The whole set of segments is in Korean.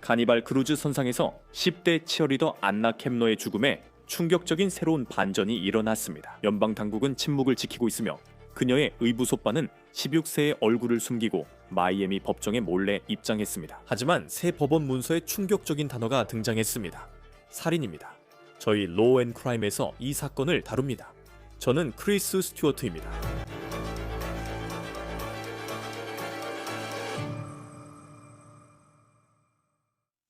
카니발 크루즈 선상에서 10대 치어리더 안나 켐너의 죽음에 충격적인 새로운 반전이 일어났습니다. 연방 당국은 침묵을 지키고 있으며 그녀의 의부소빠는 16세의 얼굴을 숨기고 마이애미 법정에 몰래 입장했습니다. 하지만 새 법원 문서에 충격적인 단어가 등장했습니다. 살인입니다. 저희 로우 앤 크라임에서 이 사건을 다룹니다. 저는 크리스 스튜어트입니다.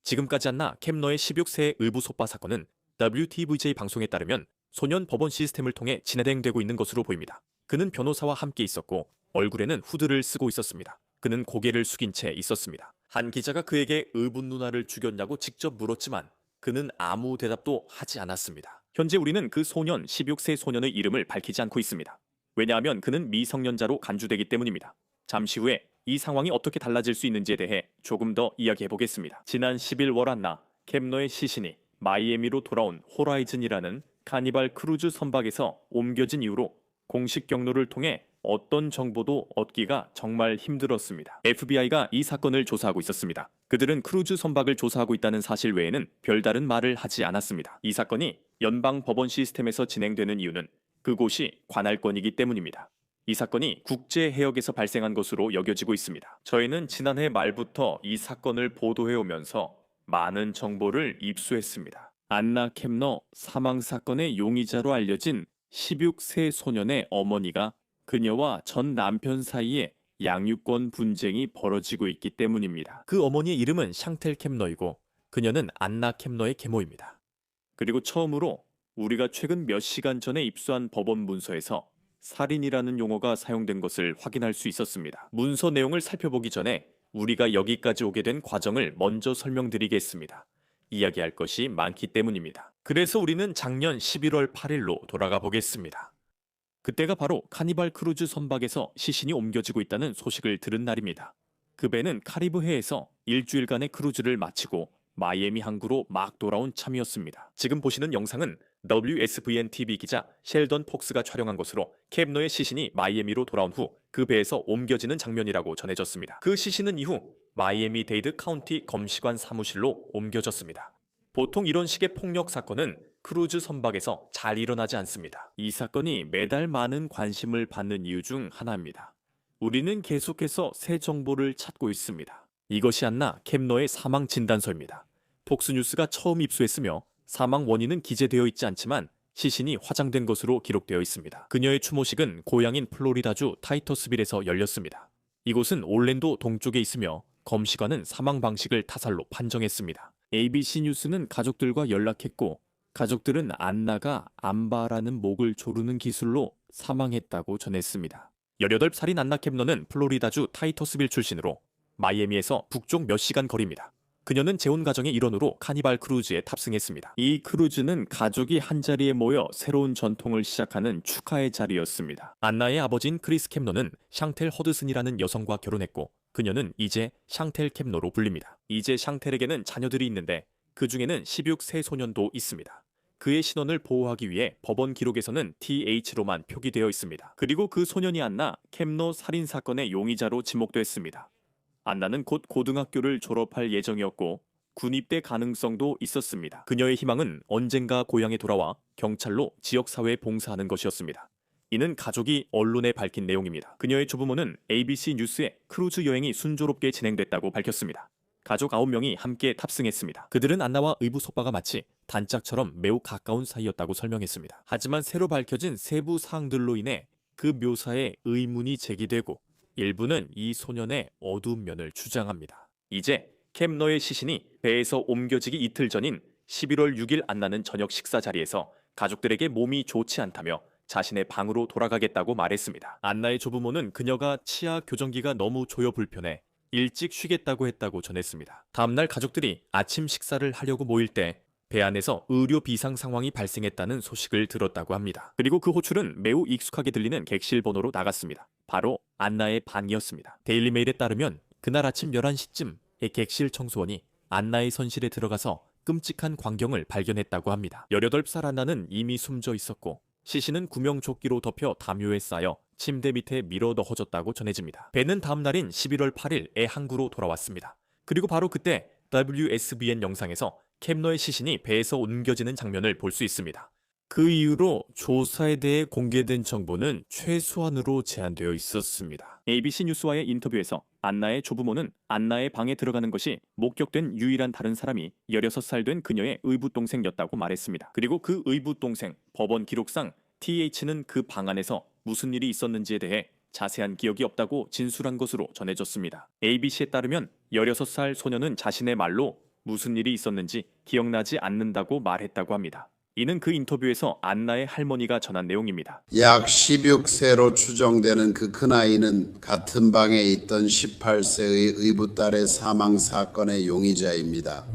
지금까지 안나 켐너의 16세의 의부소빠 사건은 WTVJ 방송에 따르면 소년 법원 시스템을 통해 진행되고 있는 것으로 보입니다. 그는 변호사와 함께 있었고 얼굴에는 후드를 쓰고 있었습니다. 그는 고개를 숙인 채 있었습니다. 한 기자가 그에게 의붓 누나를 죽였냐고 직접 물었지만 그는 아무 대답도 하지 않았습니다. 현재 우리는 그 소년 16세 소년의 이름을 밝히지 않고 있습니다. 왜냐하면 그는 미성년자로 간주되기 때문입니다. 잠시 후에 이 상황이 어떻게 달라질 수 있는지에 대해 조금 더 이야기해 보겠습니다. 지난 10일 월안나 켐너의 시신이 마이애미로 돌아온 호라이즌이라는 카니발 크루즈 선박에서 옮겨진 이후로 공식 경로를 통해 어떤 정보도 얻기가 정말 힘들었습니다. FBI가 이 사건을 조사하고 있었습니다. 그들은 크루즈 선박을 조사하고 있다는 사실 외에는 별다른 말을 하지 않았습니다. 이 사건이 연방 법원 시스템에서 진행되는 이유는 그곳이 관할권이기 때문입니다. 이 사건이 국제 해역에서 발생한 것으로 여겨지고 있습니다. 저희는 지난해 말부터 이 사건을 보도해오면서 많은 정보를 입수했습니다. 안나 켐너 사망 사건의 용의자로 알려진 16세 소년의 어머니가 그녀와 전 남편 사이에 양육권 분쟁이 벌어지고 있기 때문입니다. 그 어머니의 이름은 샹텔 켐너이고 그녀는 안나 켐너의 계모입니다. 그리고 처음으로 우리가 최근 몇 시간 전에 입수한 법원 문서에서 살인이라는 용어가 사용된 것을 확인할 수 있었습니다. 문서 내용을 살펴보기 전에 우리가 여기까지 오게 된 과정을 먼저 설명드리겠습니다. 이야기할 것이 많기 때문입니다. 그래서 우리는 작년 11월 8일로 돌아가 보겠습니다. 그때가 바로 카니발 크루즈 선박에서 시신이 옮겨지고 있다는 소식을 들은 날입니다. 그 배는 카리브해에서 일주일간의 크루즈를 마치고 마이애미 항구로 막 돌아온 참이었습니다. 지금 보시는 영상은 WSVN-TV 기자 셸던 폭스가 촬영한 것으로 켐너의 시신이 마이애미로 돌아온 후 그 배에서 옮겨지는 장면이라고 전해졌습니다. 그 시신은 이후 마이애미 데이드 카운티 검시관 사무실로 옮겨졌습니다. 보통 이런 식의 폭력 사건은 크루즈 선박에서 잘 일어나지 않습니다. 이 사건이 매달 많은 관심을 받는 이유 중 하나입니다. 우리는 계속해서 새 정보를 찾고 있습니다. 이것이 안나 켐너의 사망 진단서입니다. 폭스뉴스가 처음 입수했으며 사망 원인은 기재되어 있지 않지만 시신이 화장된 것으로 기록되어 있습니다. 그녀의 추모식은 고향인 플로리다주 타이터스빌에서 열렸습니다. 이곳은 올랜도 동쪽에 있으며 검시관은 사망 방식을 타살로 판정했습니다. ABC 뉴스는 가족들과 연락했고 가족들은 안나가 암바라는 목을 조르는 기술로 사망했다고 전했습니다. 18살인 안나 켐너는 플로리다주 타이터스빌 출신으로 마이애미에서 북쪽 몇 시간 거리입니다. 그녀는 재혼 가정의 일원으로 카니발 크루즈에 탑승했습니다. 이 크루즈는 가족이 한자리에 모여 새로운 전통을 시작하는 축하의 자리였습니다. 안나의 아버지인 크리스 켐너는 샹텔 허드슨이라는 여성과 결혼했고 그녀는 이제 샹텔 켐너로 불립니다. 이제 샹텔에게는 자녀들이 있는데 그 중에는 16세 소년도 있습니다. 그의 신원을 보호하기 위해 법원 기록에서는 TH로만 표기되어 있습니다. 그리고 그 소년이 안나 켐너 살인 사건의 용의자로 지목됐습니다. 안나는 곧 고등학교를 졸업할 예정이었고 군입대 가능성도 있었습니다. 그녀의 희망은 언젠가 고향에 돌아와 경찰로 지역사회에 봉사하는 것이었습니다. 이는 가족이 언론에 밝힌 내용입니다. 그녀의 조부모는 ABC 뉴스에 크루즈 여행이 순조롭게 진행됐다고 밝혔습니다. 가족 9명이 함께 탑승했습니다. 그들은 안나와 의부소빠가 마치 단짝처럼 매우 가까운 사이였다고 설명했습니다. 하지만 새로 밝혀진 세부 사항들로 인해 그 묘사에 의문이 제기되고 일부는 이 소년의 어두운 면을 주장합니다. 이제 켐너의 시신이 배에서 옮겨지기 이틀 전인 11월 6일 안나는 저녁 식사 자리에서 가족들에게 몸이 좋지 않다며 자신의 방으로 돌아가겠다고 말했습니다. 안나의 조부모는 그녀가 치아 교정기가 너무 조여 불편해 일찍 쉬겠다고 했다고 전했습니다. 다음날 가족들이 아침 식사를 하려고 모일 때 배 안에서 의료 비상 상황이 발생했다는 소식을 들었다고 합니다. 그리고 그 호출은 매우 익숙하게 들리는 객실 번호로 나갔습니다. 바로 안나의 방이었습니다. 데일리메일에 따르면 그날 아침 11시쯤 객실 청소원이 안나의 선실에 들어가서 끔찍한 광경을 발견했다고 합니다. 18살 안나는 이미 숨져 있었고 시신은 구명조끼로 덮여 담요에 쌓여 침대 밑에 밀어 넣어졌다고 전해집니다. 배는 다음 날인 11월 8일 애 항구로 돌아왔습니다. 그리고 바로 그때 WSBN 영상에서 켐러의 시신이 배에서 옮겨지는 장면을 볼 수 있습니다. 그 이후로 조사에 대해 공개된 정보는 최소한으로 제한되어 있었습니다. ABC 뉴스와의 인터뷰에서 안나의 조부모는 안나의 방에 들어가는 것이 목격된 유일한 다른 사람이 16살 된 그녀의 의붓동생이었다고 말했습니다. 그리고 그 의붓동생, 법원 기록상 TH는 그 방 안에서 무슨 일이 있었는지에 대해 자세한 기억이 없다고 진술한 것으로 전해졌습니다. ABC에 따르면 16살 소녀는 자신의 말로 무슨 일이 있었는지 기억나지 않는다고 말했다고 합니다. 이는 그 인터뷰에서 안나의 할머니가 전한 내용입니다. 약 16세로 추정되는 그 큰아이는 같은 방에 있던 18세의 의붓딸의 사망 사건의 용의자입니다.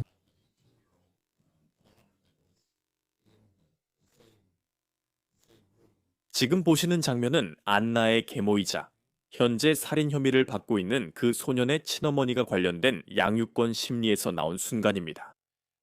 지금 보시는 장면은 안나의 계모이자 현재 살인 혐의를 받고 있는 그 소년의 친어머니가 관련된 양육권 심리에서 나온 순간입니다.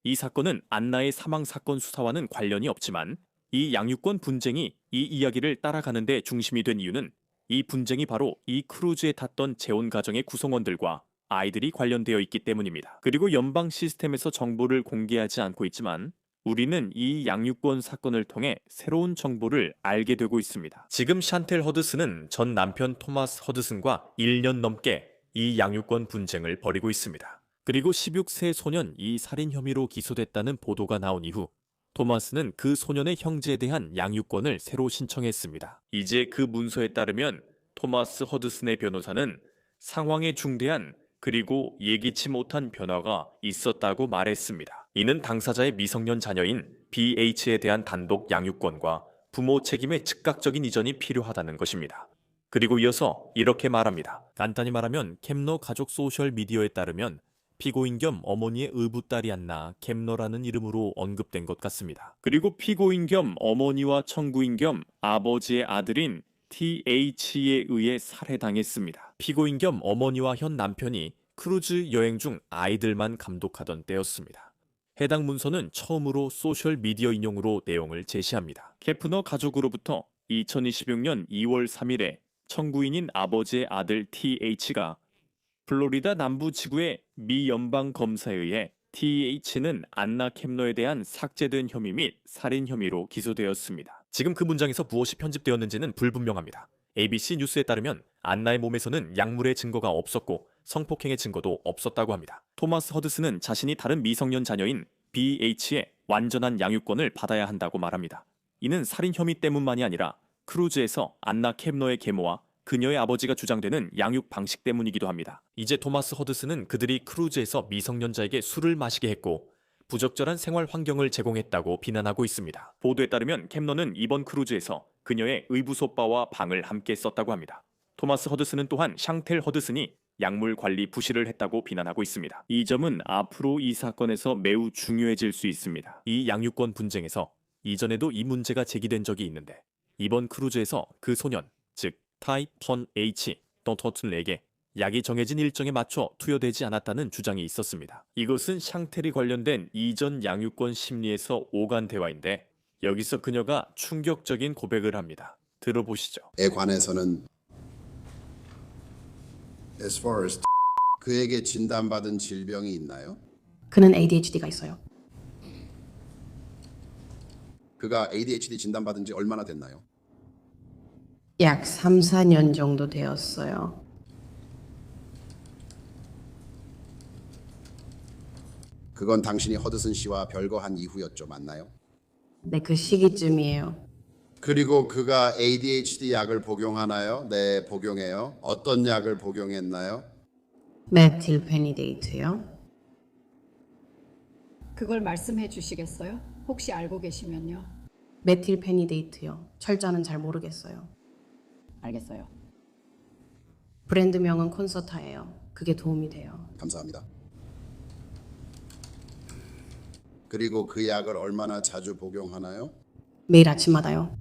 이 사건은 안나의 사망 사건 수사와는 관련이 없지만 이 양육권 분쟁이 이 이야기를 따라가는 데 중심이 된 이유는 이 분쟁이 바로 이 크루즈에 탔던 재혼 가정의 구성원들과 아이들이 관련되어 있기 때문입니다. 그리고 연방 시스템에서 정보를 공개하지 않고 있지만 우리는 이 양육권 사건을 통해 새로운 정보를 알게 되고 있습니다. 지금 샨텔 허드슨은 전 남편 토마스 허드슨과 1년 넘게 이 양육권 분쟁을 벌이고 있습니다. 그리고 16세 소년 이 살인 혐의로 기소됐다는 보도가 나온 이후 토마스는 그 소년의 형제에 대한 양육권을 새로 신청했습니다. 이제 그 문서에 따르면 토마스 허드슨의 변호사는 상황에 중대한 그리고 예기치 못한 변화가 있었다고 말했습니다. 이는 당사자의 미성년 자녀인 BH에 대한 단독 양육권과 부모 책임의 즉각적인 이전이 필요하다는 것입니다. 그리고 이어서 이렇게 말합니다. 간단히 말하면 켐러 가족 소셜 미디어에 따르면 피고인 겸 어머니의 의붓딸이 안나 켐러라는 이름으로 언급된 것 같습니다. 그리고 피고인 겸 어머니와 청구인 겸 아버지의 아들인 TH에 의해 살해당했습니다. 피고인 겸 어머니와 현 남편이 크루즈 여행 중 아이들만 감독하던 때였습니다. 해당 문서는 처음으로 소셜 미디어 인용으로 내용을 제시합니다. 케프너 가족으로부터 2026년 2월 3일에 청구인인 아버지의 아들 TH가 플로리다 남부 지구의 미 연방 검사에 의해 TH는 안나 켐러에 대한 삭제된 혐의 및 살인 혐의로 기소되었습니다. 지금 그 문장에서 무엇이 편집되었는지는 불분명합니다. ABC 뉴스에 따르면 안나의 몸에서는 약물의 증거가 없었고 성폭행의 증거도 없었다고 합니다. 토마스 허드슨은 자신이 다른 미성년 자녀인 BH의 완전한 양육권을 받아야 한다고 말합니다. 이는 살인 혐의 때문만이 아니라 크루즈에서 안나 켐러의 계모와 그녀의 아버지가 주장되는 양육 방식 때문이기도 합니다. 이제 토마스 허드슨은 그들이 크루즈에서 미성년자에게 술을 마시게 했고 부적절한 생활 환경을 제공했다고 비난하고 있습니다. 보도에 따르면 켐러는 이번 크루즈에서 그녀의 의부소바와 방을 함께 썼다고 합니다. 토마스 허드슨은 또한 샹텔 허드슨이 약물 관리 부실을 했다고 비난하고 있습니다. 이 점은 앞으로 이 사건에서 매우 중요해질 수 있습니다. 이 양육권 분쟁에서 이전에도 이 문제가 제기된 적이 있는데 이번 크루즈에서 그 소년, 즉 타이턴 H 더터튼에게 약이 정해진 일정에 맞춰 투여되지 않았다는 주장이 있었습니다. 이것은 샹텔이 관련된 이전 양육권 심리에서 오간 대화인데 여기서 그녀가 충격적인 고백을 합니다. 들어보시죠. 에 관해서는 as far as 그에게 진단받은 질병이 있나요? 그는 ADHD가 있어요. 그가 ADHD 진단받은 지 얼마나 됐나요? 약 3, 4년 정도 되었어요. 그건 당신이 허드슨 씨와 별거한 이후였죠, 맞나요? 네, 그 시기쯤이에요. 그리고 그가 ADHD 약을 복용하나요? 네, 복용해요. 어떤 약을 복용했나요? 메틸페니데이트요. 그걸 말씀해 주시겠어요? 혹시 알고 계시면요. 메틸페니데이트요. 철자는 잘 모르겠어요. 알겠어요. 브랜드명은 콘서타예요. 그게 도움이 돼요. 감사합니다. 그리고 그 약을 얼마나 자주 복용하나요? 매일 아침마다요.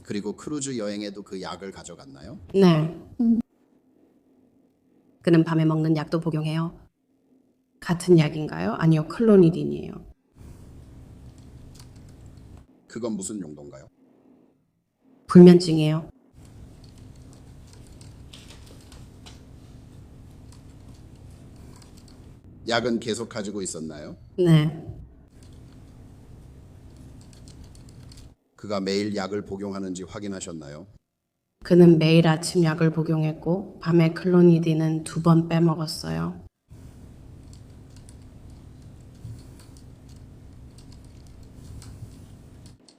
그리고 크루즈 여행에도 그 약을 가져갔나요? 네. 그는 밤에 먹는 약도 복용해요. 같은 약인가요? 아니요, 클로니딘이에요. 그건 무슨 용도인가요? 불면증이에요. 약은 계속 가지고 있었나요? 네. 그가 매일 약을 복용하는지 확인하셨나요? 그는 매일 아침 약을 복용했고 밤에 클로니딘은 2번 빼먹었어요.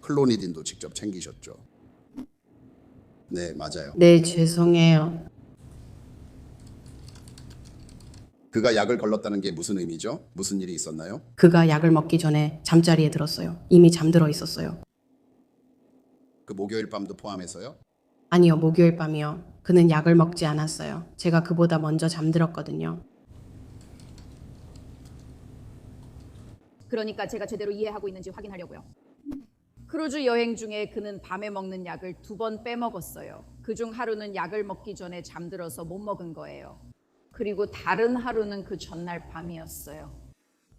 클로니딘도 직접 챙기셨죠? 네, 맞아요. 네, 죄송해요. 그가 약을 걸렀다는 게 무슨 의미죠? 무슨 일이 있었나요? 그가 약을 먹기 전에 잠자리에 들었어요. 이미 잠들어 있었어요. 그 목요일 밤도 포함해서요? 아니요, 목요일 밤이요. 그는 약을 먹지 않았어요. 제가 그보다 먼저 잠들었거든요. 그러니까 제가 제대로 이해하고 있는지 확인하려고요. 크루즈 여행 중에 그는 밤에 먹는 약을 2번 빼먹었어요. 그중 하루는 약을 먹기 전에 잠들어서 못 먹은 거예요. 그리고 다른 하루는 그 전날 밤이었어요.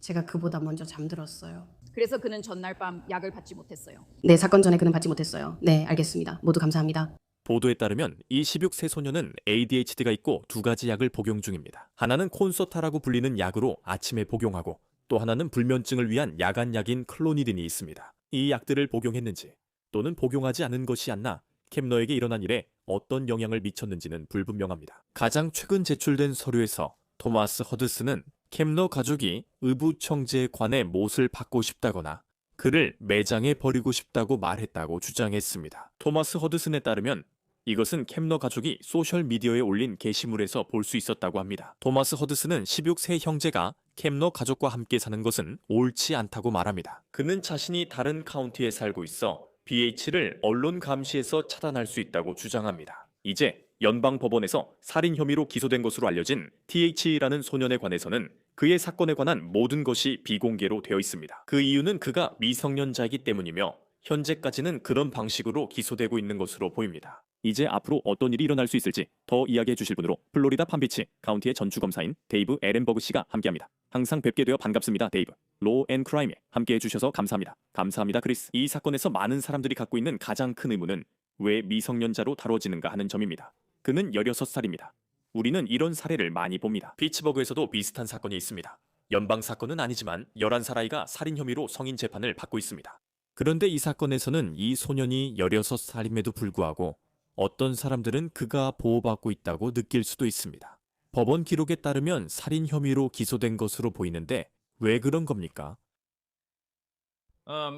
제가 그보다 먼저 잠들었어요. 그래서 그는 전날 밤 약을 받지 못했어요. 네, 사건 전에 그는 받지 못했어요. 네, 알겠습니다. 모두 감사합니다. 보도에 따르면 이 16세 소녀는 ADHD가 있고 2가지 약을 복용 중입니다. 하나는 콘서타라고 불리는 약으로 아침에 복용하고 또 하나는 불면증을 위한 야간약인 클로니딘이 있습니다. 이 약들을 복용했는지 또는 복용하지 않은 것이 않나 켐너에게 일어난 일에 어떤 영향을 미쳤는지는 불분명합니다. 가장 최근 제출된 서류에서 토마스 허드슨은 켐너 가족이 의부청재에 관해 못을 받고 싶다거나 그를 매장에 버리고 싶다고 말했다고 주장했습니다. 토마스 허드슨에 따르면 이것은 켐너 가족이 소셜미디어에 올린 게시물에서 볼 수 있었다고 합니다. 토마스 허드슨은 16세 형제가 켐너 가족과 함께 사는 것은 옳지 않다고 말합니다. 그는 자신이 다른 카운티에 살고 있어 BH를 언론 감시에서 차단할 수 있다고 주장합니다. 이제 연방법원에서 살인 혐의로 기소된 것으로 알려진 TH라는 소년에 관해서는 그의 사건에 관한 모든 것이 비공개로 되어 있습니다. 그 이유는 그가 미성년자이기 때문이며 현재까지는 그런 방식으로 기소되고 있는 것으로 보입니다. 이제 앞으로 어떤 일이 일어날 수 있을지 더 이야기해 주실 분으로 플로리다 팜비치 카운티의 전주검사인 데이브 에렌버그 씨가 함께합니다. 항상 뵙게 되어 반갑습니다, 데이브. 로우 앤 크라임에 함께해 주셔서 감사합니다. 감사합니다, 크리스. 이 사건에서 많은 사람들이 갖고 있는 가장 큰 의문은 왜 미성년자로 다뤄지는가 하는 점입니다. 그는 16살입니다. 우리는 이런 사례를 많이 봅니다. 피츠버그에서도 비슷한 사건이 있습니다. 연방 사건은 아니지만 11살 아이가 살인 혐의로 성인 재판을 받고 있습니다. 그런데 이 사건에서는 이 소년이 16살임에도 불구하고 어떤 사람들은 그가 보호받고 있다고 느낄 수도 있습니다. 법원 기록에 따르면 살인 혐의로 기소된 것으로 보이는데 왜 그런 겁니까?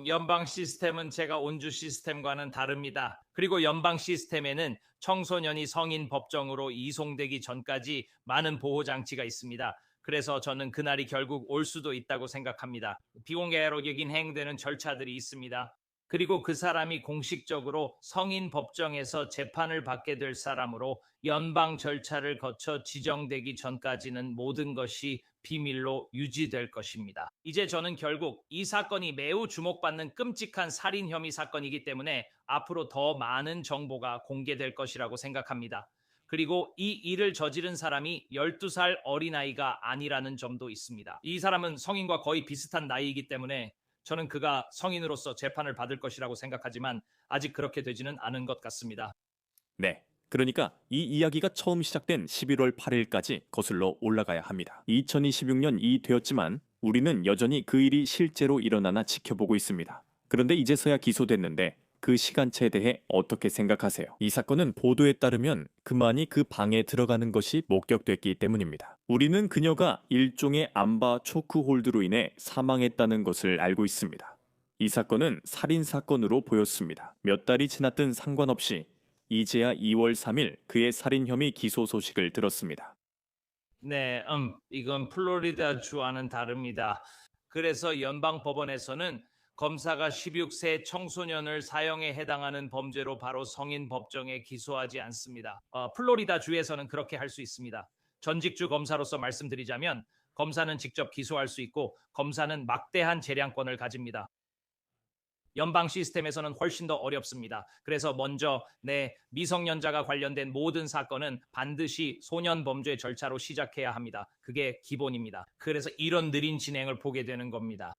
연방 시스템은 제가 온주 시스템과는 다릅니다. 그리고 연방 시스템에는 청소년이 성인 법정으로 이송되기 전까지 많은 보호 장치가 있습니다. 그래서 저는 그날이 결국 올 수도 있다고 생각합니다. 비공개로 여긴 행되는 절차들이 있습니다. 그리고 그 사람이 공식적으로 성인 법정에서 재판을 받게 될 사람으로 연방 절차를 거쳐 지정되기 전까지는 모든 것이 비밀로 유지될 것입니다. 이제 저는 결국 이 사건이 매우 주목받는 끔찍한 살인 혐의 사건이기 때문에 앞으로 더 많은 정보가 공개될 것이라고 생각합니다. 그리고 이 일을 저지른 사람이 12살 어린아이가 아니라는 점도 있습니다. 이 사람은 성인과 거의 비슷한 나이이기 때문에 저는 그가 성인으로서 재판을 받을 것이라고 생각하지만 아직 그렇게 되지는 않은 것 같습니다. 네. 그러니까 이 이야기가 처음 시작된 11월 8일까지 거슬러 올라가야 합니다. 2026년이 되었지만 우리는 여전히 그 일이 실제로 일어나나 지켜보고 있습니다. 그런데 이제서야 기소됐는데 그 시간차에 대해 어떻게 생각하세요? 이 사건은 보도에 따르면 그만이 그 방에 들어가는 것이 목격됐기 때문입니다. 우리는 그녀가 일종의 암바 초크홀드로 인해 사망했다는 것을 알고 있습니다. 이 사건은 살인사건으로 보였습니다. 몇 달이 지났든 상관없이 이제야 2월 3일 그의 살인 혐의 기소 소식을 들었습니다. 네, 이건 플로리다 주와는 다릅니다. 그래서 연방 법원에서는 검사가 16세 청소년을 사형에 해당하는 범죄로 바로 성인 법정에 기소하지 않습니다. 플로리다 주에서는 그렇게 할 수 있습니다. 전직주 검사로서 말씀드리자면 검사는 직접 기소할 수 있고 검사는 막대한 재량권을 가집니다. 연방 시스템에서는 훨씬 더 어렵습니다. 그래서 먼저 미성년자가 관련된 모든 사건은 반드시 소년 범죄 절차로 시작해야 합니다. 그게 기본입니다. 그래서 이런 느린 진행을 보게 되는 겁니다.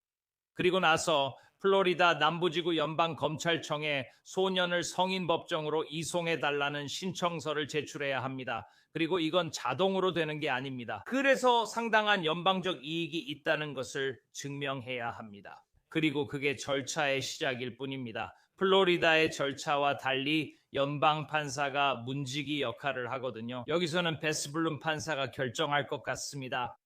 그리고 나서 플로리다 남부지구 연방검찰청에 소년을 성인 법정으로 이송해달라는 신청서를 제출해야 합니다. 그리고 이건 자동으로 되는 게 아닙니다. 그래서 상당한 연방적 이익이 있다는 것을 증명해야 합니다. 그리고 그게 절차의 시작일 뿐입니다. 플로리다의 절차와 달리 연방 판사가 문지기 역할을 하거든요. 여기서는 베스블룸 판사가 결정할 것 같습니다.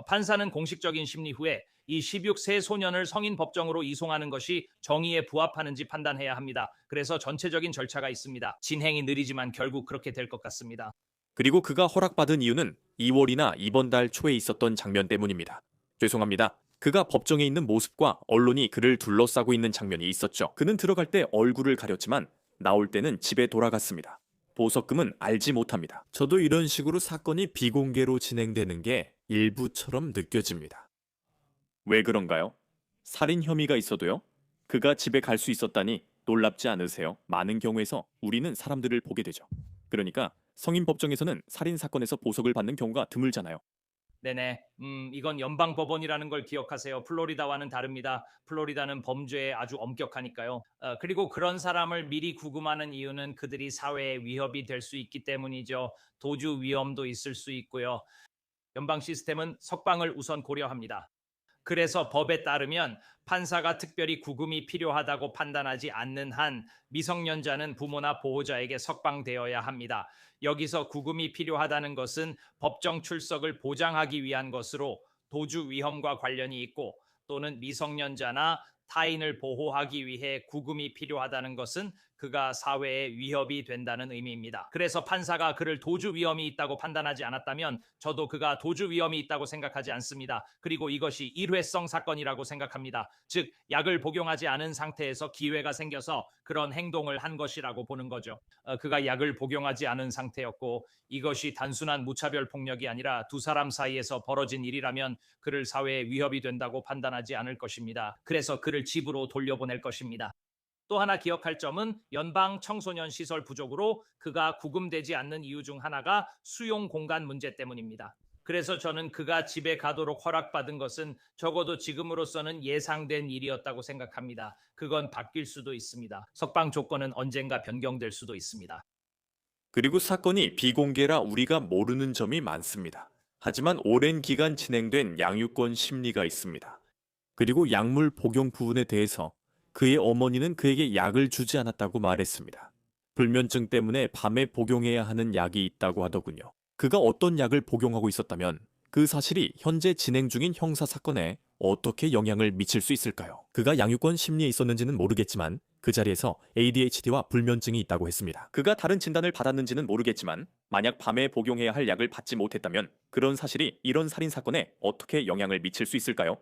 판사는 공식적인 심리 후에 이 16세 소년을 성인 법정으로 이송하는 것이 정의에 부합하는지 판단해야 합니다. 그래서 전체적인 절차가 있습니다. 진행이 느리지만 결국 그렇게 될 것 같습니다. 그리고 그가 허락받은 이유는 2월이나 이번 달 초에 있었던 장면 때문입니다. 죄송합니다. 그가 법정에 있는 모습과 언론이 그를 둘러싸고 있는 장면이 있었죠. 그는 들어갈 때 얼굴을 가렸지만 나올 때는 집에 돌아갔습니다. 보석금은 알지 못합니다. 저도 이런 식으로 사건이 비공개로 진행되는 게 일부처럼 느껴집니다. 왜 그런가요? 살인 혐의가 있어도요? 그가 집에 갈 수 있었다니 놀랍지 않으세요? 많은 경우에서 우리는 사람들을 보게 되죠. 그러니까 성인 법정에서는 살인 사건에서 보석을 받는 경우가 드물잖아요. 네네. 이건 연방 법원이라는 걸 기억하세요. 플로리다와는 다릅니다. 플로리다는 범죄에 아주 엄격하니까요. 그리고 그런 사람을 미리 구금하는 이유는 그들이 사회에 위협이 될 수 있기 때문이죠. 도주 위험도 있을 수 있고요. 연방 시스템은 석방을 우선 고려합니다. 그래서 법에 따르면 판사가 특별히 구금이 필요하다고 판단하지 않는 한 미성년자는 부모나 보호자에게 석방되어야 합니다. 여기서 구금이 필요하다는 것은 법정 출석을 보장하기 위한 것으로 도주 위험과 관련이 있고 또는 미성년자나 타인을 보호하기 위해 구금이 필요하다는 것은 그가 사회에 위협이 된다는 의미입니다. 그래서 판사가 그를 도주 위험이 있다고 판단하지 않았다면 저도 그가 도주 위험이 있다고 생각하지 않습니다. 그리고 이것이 일회성 사건이라고 생각합니다. 즉 약을 복용하지 않은 상태에서 기회가 생겨서 그런 행동을 한 것이라고 보는 거죠. 그가 약을 복용하지 않은 상태였고 이것이 단순한 무차별 폭력이 아니라 두 사람 사이에서 벌어진 일이라면 그를 사회에 위협이 된다고 판단하지 않을 것입니다. 그래서 그를 집으로 돌려보낼 것입니다. 또 하나 기억할 점은 연방 청소년 시설 부족으로 그가 구금되지 않는 이유 중 하나가 수용 공간 문제 때문입니다. 그래서 저는 그가 집에 가도록 허락받은 것은 적어도 지금으로서는 예상된 일이었다고 생각합니다. 그건 바뀔 수도 있습니다. 석방 조건은 언젠가 변경될 수도 있습니다. 그리고 사건이 비공개라 우리가 모르는 점이 많습니다. 하지만 오랜 기간 진행된 양육권 심리가 있습니다. 그리고 약물 복용 부분에 대해서 그의 어머니는 그에게 약을 주지 않았다고 말했습니다. 불면증 때문에 밤에 복용해야 하는 약이 있다고 하더군요. 그가 어떤 약을 복용하고 있었다면 그 사실이 현재 진행 중인 형사 사건에 어떻게 영향을 미칠 수 있을까요? 그가 양육권 심리에 있었는지는 모르겠지만 그 자리에서 ADHD와 불면증이 있다고 했습니다. 그가 다른 진단을 받았는지는 모르겠지만 만약 밤에 복용해야 할 약을 받지 못했다면 그런 사실이 이런 살인 사건에 어떻게 영향을 미칠 수 있을까요?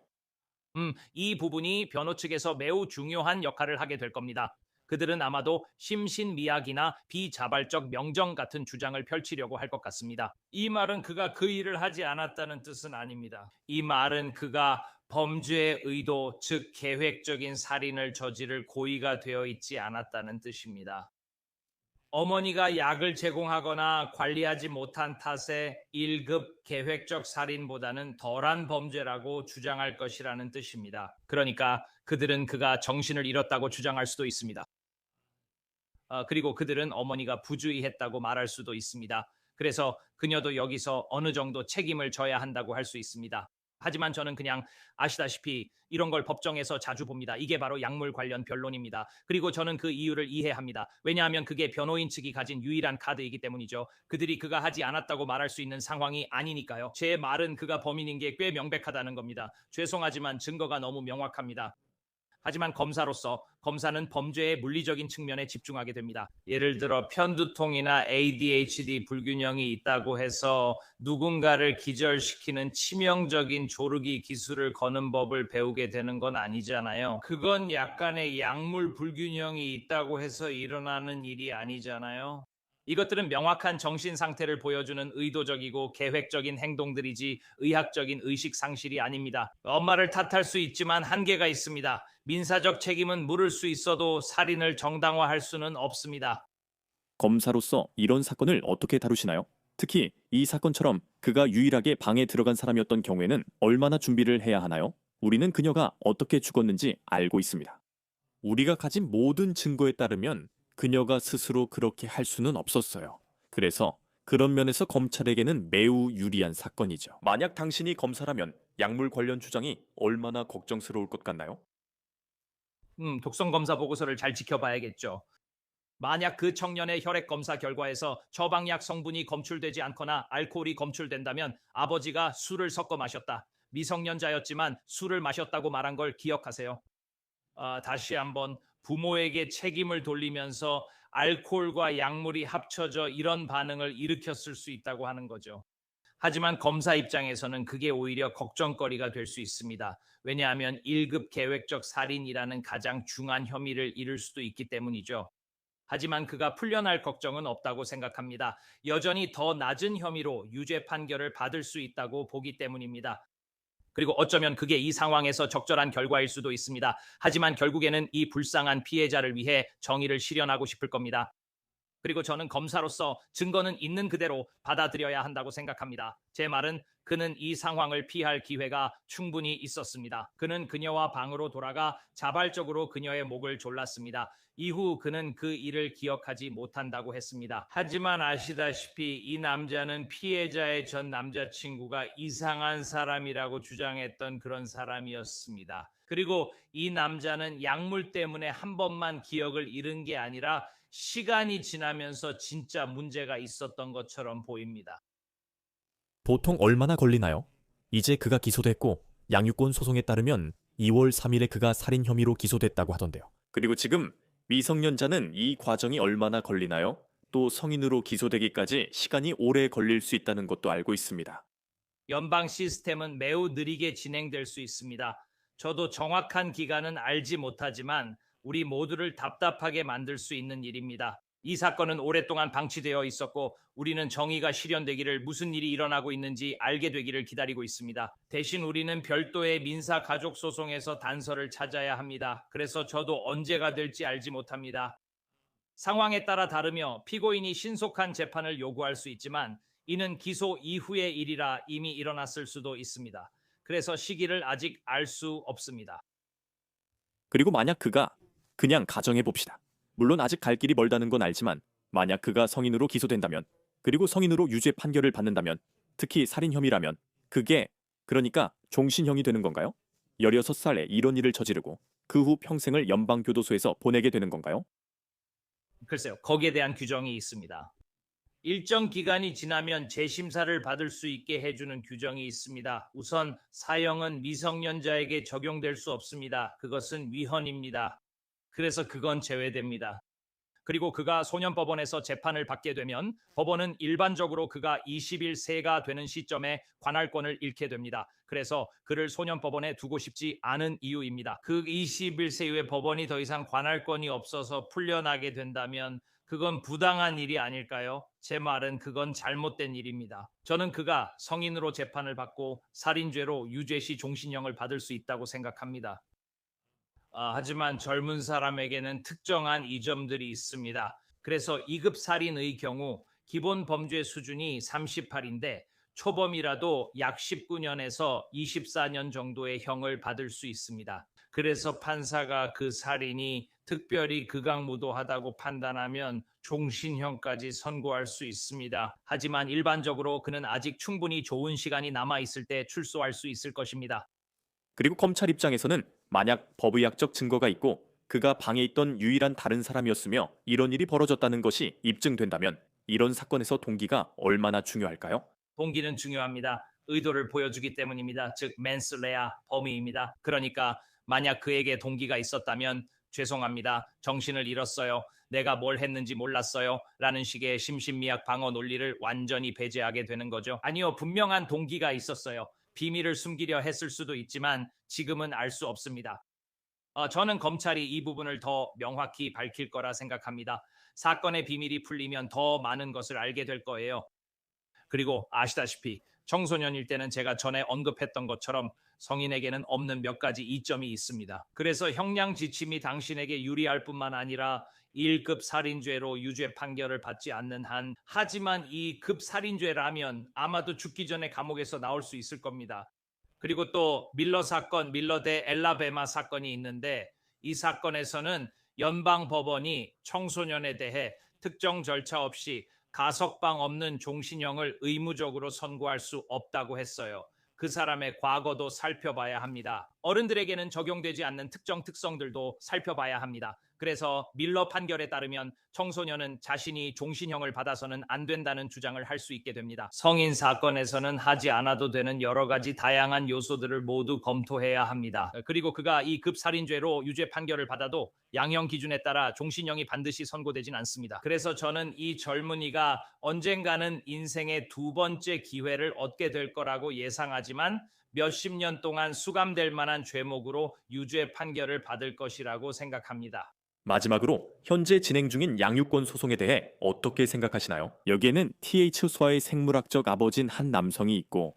이 부분이 변호 측에서 매우 중요한 역할을 하게 될 겁니다. 그들은 아마도 심신미약이나 비자발적 명정 같은 주장을 펼치려고 할 것 같습니다. 이 말은 그가 그 일을 하지 않았다는 뜻은 아닙니다. 이 말은 그가 범죄의 의도, 즉 계획적인 살인을 저지를 고의가 되어 있지 않았다는 뜻입니다. 어머니가 약을 제공하거나 관리하지 못한 탓에 1급 계획적 살인보다는 덜한 범죄라고 주장할 것이라는 뜻입니다. 그러니까 그들은 그가 정신을 잃었다고 주장할 수도 있습니다. 그리고 그들은 어머니가 부주의했다고 말할 수도 있습니다. 그래서 그녀도 여기서 어느 정도 책임을 져야 한다고 할 수 있습니다. 하지만 저는 그냥 아시다시피 이런 걸 법정에서 자주 봅니다. 이게 바로 약물 관련 변론입니다. 그리고 저는 그 이유를 이해합니다. 왜냐하면 그게 변호인 측이 가진 유일한 카드이기 때문이죠. 그들이 그가 하지 않았다고 말할 수 있는 상황이 아니니까요. 제 말은 그가 범인인 게 꽤 명백하다는 겁니다. 죄송하지만 증거가 너무 명확합니다. 하지만 검사는 범죄의 물리적인 측면에 집중하게 됩니다. 예를 들어 편두통이나 ADHD 불균형이 있다고 해서 누군가를 기절시키는 치명적인 조르기 기술을 거는 법을 배우게 되는 건 아니잖아요. 그건 약간의 약물 불균형이 있다고 해서 일어나는 일이 아니잖아요. 이것들은 명확한 정신 상태를 보여주는 의도적이고 계획적인 행동들이지 의학적인 의식 상실이 아닙니다. 엄마를 탓할 수 있지만 한계가 있습니다. 민사적 책임은 물을 수 있어도 살인을 정당화할 수는 없습니다. 검사로서 이런 사건을 어떻게 다루시나요? 특히 이 사건처럼 그가 유일하게 방에 들어간 사람이었던 경우에는 얼마나 준비를 해야 하나요? 우리는 그녀가 어떻게 죽었는지 알고 있습니다. 우리가 가진 모든 증거에 따르면 그녀가 스스로 그렇게 할 수는 없었어요. 그래서 그런 면에서 검찰에게는 매우 유리한 사건이죠. 만약 당신이 검사라면 약물 관련 주장이 얼마나 걱정스러울 것 같나요? 독성 검사 보고서를 잘 지켜봐야겠죠. 만약 그 청년의 혈액 검사 결과에서 처방약 성분이 검출되지 않거나 알코올이 검출된다면 아버지가 술을 섞어 마셨다. 미성년자였지만 술을 마셨다고 말한 걸 기억하세요. 다시 한번 부모에게 책임을 돌리면서 알코올과 약물이 합쳐져 이런 반응을 일으켰을 수 있다고 하는 거죠. 하지만 검사 입장에서는 그게 오히려 걱정거리가 될 수 있습니다. 왜냐하면 1급 계획적 살인이라는 가장 중한 혐의를 이룰 수도 있기 때문이죠. 하지만 그가 풀려날 걱정은 없다고 생각합니다. 여전히 더 낮은 혐의로 유죄 판결을 받을 수 있다고 보기 때문입니다. 그리고 어쩌면 그게 이 상황에서 적절한 결과일 수도 있습니다. 하지만 결국에는 이 불쌍한 피해자를 위해 정의를 실현하고 싶을 겁니다. 그리고 저는 검사로서 증거는 있는 그대로 받아들여야 한다고 생각합니다. 제 말은 그는 이 상황을 피할 기회가 충분히 있었습니다. 그는 그녀와 방으로 돌아가 자발적으로 그녀의 목을 졸랐습니다. 이후 그는 그 일을 기억하지 못한다고 했습니다. 하지만 아시다시피 이 남자는 피해자의 전 남자친구가 이상한 사람이라고 주장했던 그런 사람이었습니다. 그리고 이 남자는 약물 때문에 한 번만 기억을 잃은 게 아니라 시간이 지나면서 진짜 문제가 있었던 것처럼 보입니다. 보통 얼마나 걸리나요? 이제 그가 기소됐고 양육권 소송에 따르면 2월 3일에 그가 살인 혐의로 기소됐다고 하던데요. 그리고 지금 미성년자는 이 과정이 얼마나 걸리나요? 또 성인으로 기소되기까지 시간이 오래 걸릴 수 있다는 것도 알고 있습니다. 연방 시스템은 매우 느리게 진행될 수 있습니다. 저도 정확한 기간은 알지 못하지만 우리 모두를 답답하게 만들 수 있는 일입니다. 이 사건은 오랫동안 방치되어 있었고 우리는 정의가 실현되기를, 무슨 일이 일어나고 있는지 알게 되기를 기다리고 있습니다. 대신 우리는 별도의 민사 가족 소송에서 단서를 찾아야 합니다. 그래서 저도 언제가 될지 알지 못합니다. 상황에 따라 다르며 피고인이 신속한 재판을 요구할 수 있지만 이는 기소 이후의 일이라 이미 일어났을 수도 있습니다. 그래서 시기를 아직 알 수 없습니다. 그리고 만약 그가 그냥 가정해 봅시다. 물론 아직 갈 길이 멀다는 건 알지만 만약 그가 성인으로 기소된다면, 그리고 성인으로 유죄 판결을 받는다면, 특히 살인 혐의라면 그게 그러니까 종신형이 되는 건가요? 16살에 이런 일을 저지르고 그 후 평생을 연방교도소에서 보내게 되는 건가요? 글쎄요, 거기에 대한 규정이 있습니다. 일정 기간이 지나면 재심사를 받을 수 있게 해주는 규정이 있습니다. 우선 사형은 미성년자에게 적용될 수 없습니다. 그것은 위헌입니다. 그래서 그건 제외됩니다. 그리고 그가 소년법원에서 재판을 받게 되면 법원은 일반적으로 그가 21세가 되는 시점에 관할권을 잃게 됩니다. 그래서 그를 소년법원에 두고 싶지 않은 이유입니다. 그 21세 이후에 법원이 더 이상 관할권이 없어서 풀려나게 된다면 그건 부당한 일이 아닐까요? 제 말은 그건 잘못된 일입니다. 저는 그가 성인으로 재판을 받고 살인죄로 유죄 시 종신형을 받을 수 있다고 생각합니다. 하지만 젊은 사람에게는 특정한 이점들이 있습니다. 그래서 2급 살인의 경우 기본 범죄 수준이 38인데 초범이라도 약 19년에서 24년 정도의 형을 받을 수 있습니다. 그래서 판사가 그 살인이 특별히 극악무도하다고 판단하면 종신형까지 선고할 수 있습니다. 하지만 일반적으로 그는 아직 충분히 좋은 시간이 남아있을 때 출소할 수 있을 것입니다. 그리고 검찰 입장에서는 만약 법의학적 증거가 있고 그가 방에 있던 유일한 다른 사람이었으며 이런 일이 벌어졌다는 것이 입증된다면 이런 사건에서 동기가 얼마나 중요할까요? 동기는 중요합니다. 의도를 보여주기 때문입니다. 즉 맨슬레아, 범의입니다. 그러니까 만약 그에게 동기가 있었다면 죄송합니다. 정신을 잃었어요. 내가 뭘 했는지 몰랐어요. 라는 식의 심신미약 방어 논리를 완전히 배제하게 되는 거죠. 아니요, 분명한 동기가 있었어요. 비밀을 숨기려 했을 수도 있지만 지금은 알 수 없습니다. 저는 검찰이 이 부분을 더 명확히 밝힐 거라 생각합니다. 사건의 비밀이 풀리면 더 많은 것을 알게 될 거예요. 그리고 아시다시피 청소년일 때는 제가 전에 언급했던 것처럼 성인에게는 없는 몇 가지 이점이 있습니다. 그래서 형량 지침이 당신에게 유리할 뿐만 아니라 1급 살인죄로 유죄 판결을 받지 않는 한, 하지만 이 급살인죄라면 아마도 죽기 전에 감옥에서 나올 수 있을 겁니다. 그리고 또 밀러 사건, 밀러 대 엘라베마 사건이 있는데 이 사건에서는 연방 법원이 청소년에 대해 특정 절차 없이 가석방 없는 종신형을 의무적으로 선고할 수 없다고 했어요. 그 사람의 과거도 살펴봐야 합니다. 어른들에게는 적용되지 않는 특정 특성들도 살펴봐야 합니다. 그래서 밀러 판결에 따르면 청소년은 자신이 종신형을 받아서는 안 된다는 주장을 할 수 있게 됩니다. 성인 사건에서는 하지 않아도 되는 여러 가지 다양한 요소들을 모두 검토해야 합니다. 그리고 그가 이 급살인죄로 유죄 판결을 받아도 양형 기준에 따라 종신형이 반드시 선고되진 않습니다. 그래서 저는 이 젊은이가 언젠가는 인생의 두 번째 기회를 얻게 될 거라고 예상하지만 몇십 년 동안 수감될 만한 죄목으로 유죄 판결을 받을 것이라고 생각합니다. 마지막으로 현재 진행 중인 양육권 소송에 대해 어떻게 생각하시나요? 여기에는 TH수아의 생물학적 아버지인 한 남성이 있고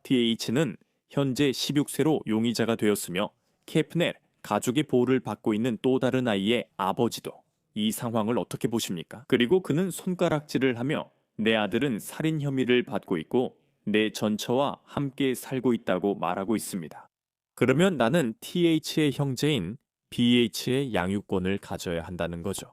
TH는 현재 16세로 용의자가 되었으며 캐프넬, 가족의 보호를 받고 있는 또 다른 아이의 아버지도. 이 상황을 어떻게 보십니까? 그리고 그는 손가락질을 하며 내 아들은 살인 혐의를 받고 있고 내 전처와 함께 살고 있다고 말하고 있습니다. 그러면 나는 TH의 형제인 BH의 양육권을 가져야 한다는 거죠.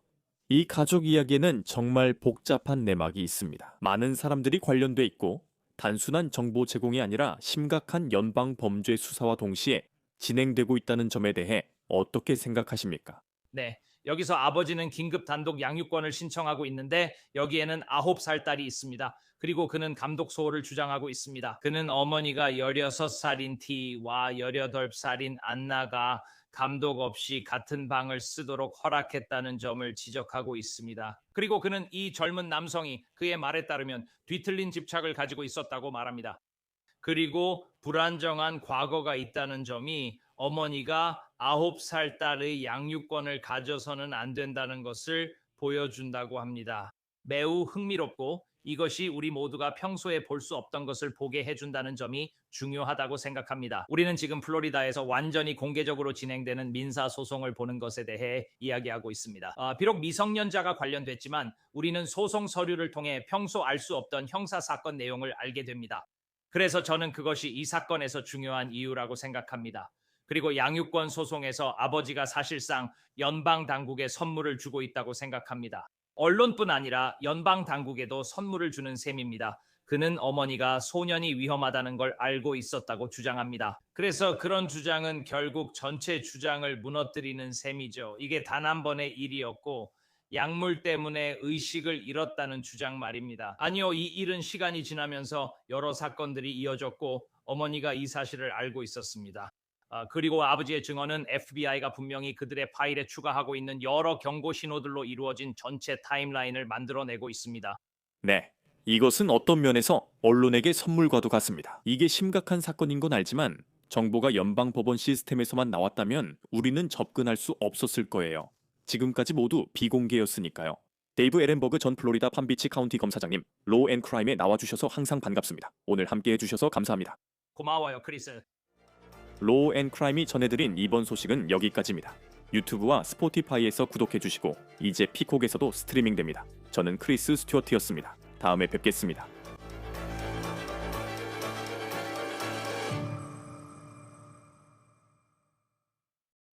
이 가족 이야기에는 정말 복잡한 내막이 있습니다. 많은 사람들이 관련돼 있고 단순한 정보 제공이 아니라 심각한 연방 범죄 수사와 동시에 진행되고 있다는 점에 대해 어떻게 생각하십니까? 네, 여기서 아버지는 긴급 단독 양육권을 신청하고 있는데 여기에는 9살 딸이 있습니다. 그리고 그는 감독 소홀을 주장하고 있습니다. 그는 어머니가 16살인 T와 18살인 안나가 감독 없이 같은 방을 쓰도록 허락했다는 점을 지적하고 있습니다. 그리고 그는 이 젊은 남성이 그의 말에 따르면 뒤틀린 집착을 가지고 있었다고 말합니다. 그리고 불안정한 과거가 있다는 점이 어머니가 9살 딸의 양육권을 가져서는 안 된다는 것을 보여준다고 합니다. 매우 흥미롭고 이것이 우리 모두가 평소에 볼 수 없던 것을 보게 해준다는 점이 중요하다고 생각합니다. 우리는 지금 플로리다에서 완전히 공개적으로 진행되는 민사소송을 보는 것에 대해 이야기하고 있습니다. 비록 미성년자가 관련됐지만 우리는 소송 서류를 통해 평소 알 수 없던 형사사건 내용을 알게 됩니다. 그래서 저는 그것이 이 사건에서 중요한 이유라고 생각합니다. 그리고 양육권 소송에서 아버지가 사실상 연방 당국에 선물을 주고 있다고 생각합니다. 언론뿐 아니라 연방 당국에도 선물을 주는 셈입니다. 그는 어머니가 소년이 위험하다는 걸 알고 있었다고 주장합니다. 그래서 그런 주장은 결국 전체 주장을 무너뜨리는 셈이죠. 이게 단 한 번의 일이었고 약물 때문에 의식을 잃었다는 주장 말입니다. 아니요, 이 일은 시간이 지나면서 여러 사건들이 이어졌고 어머니가 이 사실을 알고 있었습니다. 그리고 아버지의 증언은 FBI가 분명히 그들의 파일에 추가하고 있는 여러 경고 신호들로 이루어진 전체 타임라인을 만들어내고 있습니다. 네, 이것은 어떤 면에서 언론에게 선물과도 같습니다. 이게 심각한 사건인 건 알지만 정보가 연방 법원 시스템에서만 나왔다면 우리는 접근할 수 없었을 거예요. 지금까지 모두 비공개였으니까요. 데이브 에렌버그 전 플로리다 팜비치 카운티 검사장님, 로우 앤 크라임에 나와주셔서 항상 반갑습니다. 오늘 함께 해주셔서 감사합니다. 고마워요, 크리스. 로우 앤 크라임이 전해드린 이번 소식은 여기까지입니다. 유튜브와 스포티파이에서 구독해주시고 이제 피콕에서도 스트리밍됩니다. 저는 크리스 스튜어트였습니다. 다음에 뵙겠습니다.